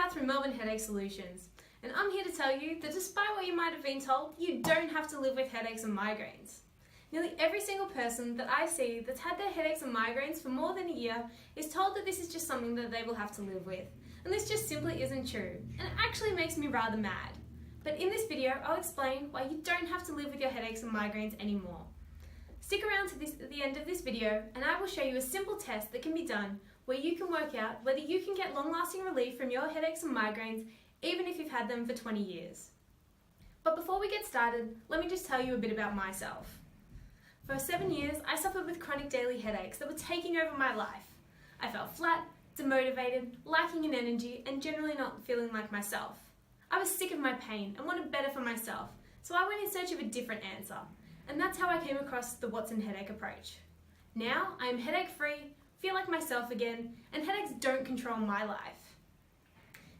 osteopath from Melbourne Headache Solutions, and I'm here to tell you that despite what you might have been told, you don't have to live with headaches and migraines. Nearly every single person that I see that's had their headaches and migraines for more than a year is told that this is just something that they will have to live with. And this just simply isn't true, and it actually makes me rather mad. But in this video, I'll explain why you don't have to live with your headaches and migraines anymore. Stick around to the end of this video and I will show you a simple test that can be done where you can work out whether you can get long-lasting relief from your headaches and migraines even if you've had them for 20 years. But before we get started, let me just tell you a bit about myself. For 7 years, I suffered with chronic daily headaches that were taking over my life. I felt flat, demotivated, lacking in energy, and generally not feeling like myself. I was sick of my pain and wanted better for myself, so I went in search of a different answer. And that's how I came across the What's in Headache approach. Now, I am headache-free, feel like myself again, and headaches don't control my life.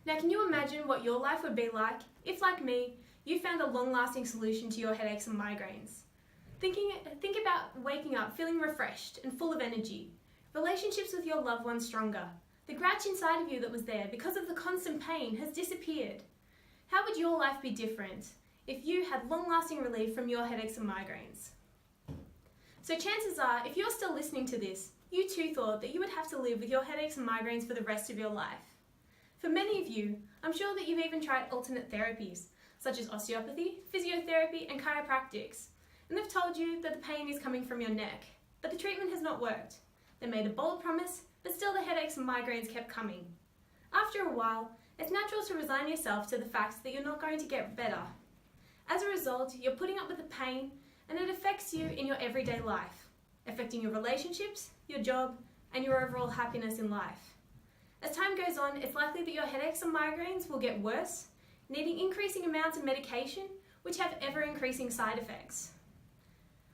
Now, can you imagine what your life would be like if, like me, you found a long-lasting solution to your headaches and migraines? Think about waking up feeling refreshed and full of energy, relationships with your loved ones stronger, the grouch inside of you that was there because of the constant pain has disappeared. How would your life be different if you had long-lasting relief from your headaches and migraines? So chances are, if you're still listening to this, you too thought that you would have to live with your headaches and migraines for the rest of your life. For many of you, I'm sure that you've even tried alternate therapies, such as osteopathy, physiotherapy, and chiropractics, and they've told you that the pain is coming from your neck, but the treatment has not worked. They made a bold promise, but still the headaches and migraines kept coming. After a while, it's natural to resign yourself to the fact that you're not going to get better. As a result, you're putting up with the pain and it affects you in your everyday life, affecting your relationships, your job, and your overall happiness in life. As time goes on, it's likely that your headaches and migraines will get worse, needing increasing amounts of medication, which have ever-increasing side effects.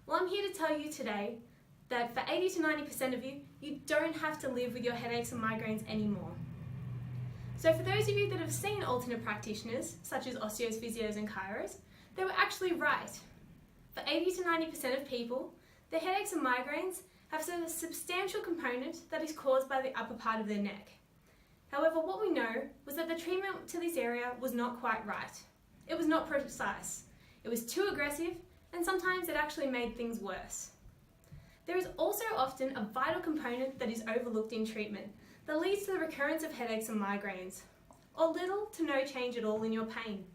Well, I'm here to tell you today that for 80 to 90% of you, you don't have to live with your headaches and migraines anymore. So for those of you that have seen alternate practitioners, such as osteos, physios, and chiros, they were actually right. For 80 to 90% of people, their headaches and migraines have a substantial component that is caused by the upper part of their neck. However, what we know was that the treatment to this area was not quite right. It was not precise. It was too aggressive, and sometimes it actually made things worse. There is also often a vital component that is overlooked in treatment that leads to the recurrence of headaches and migraines, or little to no change at all in your pain,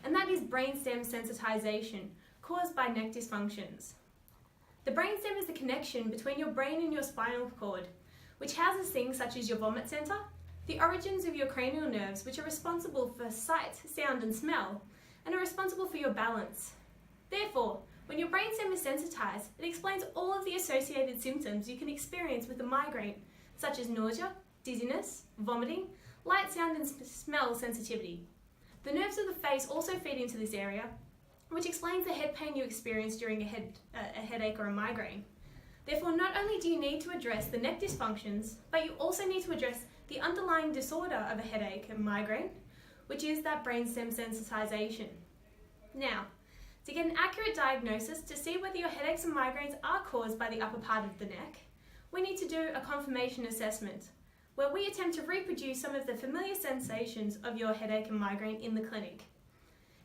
and that is brainstem sensitization caused by neck dysfunctions. The brainstem is the connection between your brain and your spinal cord, which houses things such as your vomit center, the origins of your cranial nerves, which are responsible for sight, sound, and smell, and are responsible for your balance. Therefore, when your brainstem is sensitized, it explains all of the associated symptoms you can experience with a migraine, such as nausea, dizziness, vomiting, light, sound, and smell sensitivity. The nerves of the face also feed into this area, which explains the head pain you experience during a headache or a migraine. Therefore, not only do you need to address the neck dysfunctions, but you also need to address the underlying disorder of a headache and migraine, which is that brainstem sensitization. Now, to get an accurate diagnosis to see whether your headaches and migraines are caused by the upper part of the neck, we need to do a confirmation assessment, where we attempt to reproduce some of the familiar sensations of your headache and migraine in the clinic.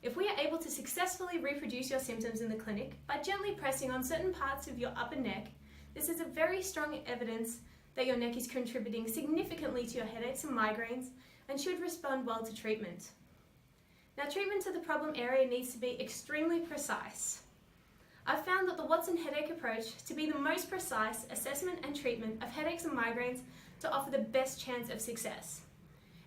If we are able to successfully reproduce your symptoms in the clinic by gently pressing on certain parts of your upper neck, this is a very strong evidence that your neck is contributing significantly to your headaches and migraines and should respond well to treatment. Now, treatment to the problem area needs to be extremely precise. I've found that the What's in Headache approach to be the most precise assessment and treatment of headaches and migraines to offer the best chance of success.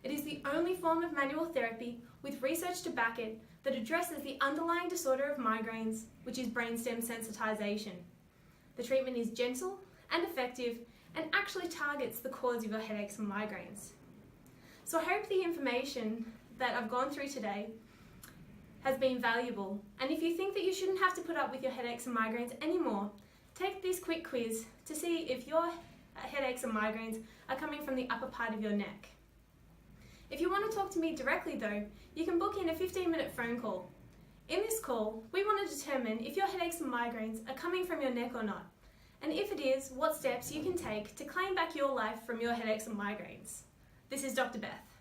It is the only form of manual therapy with research to back it that addresses the underlying disorder of migraines, which is brainstem sensitization. The treatment is gentle and effective and actually targets the cause of your headaches and migraines. So I hope the information that I've gone through today has been valuable, and if you think that you shouldn't have to put up with your headaches and migraines anymore, take this quick quiz to see if your headaches and migraines are coming from the upper part of your neck. If you want to talk to me directly though, you can book in a 15-minute phone call. In this call, we want to determine if your headaches and migraines are coming from your neck or not, and if it is, what steps you can take to claim back your life from your headaches and migraines. This is Dr. Beth.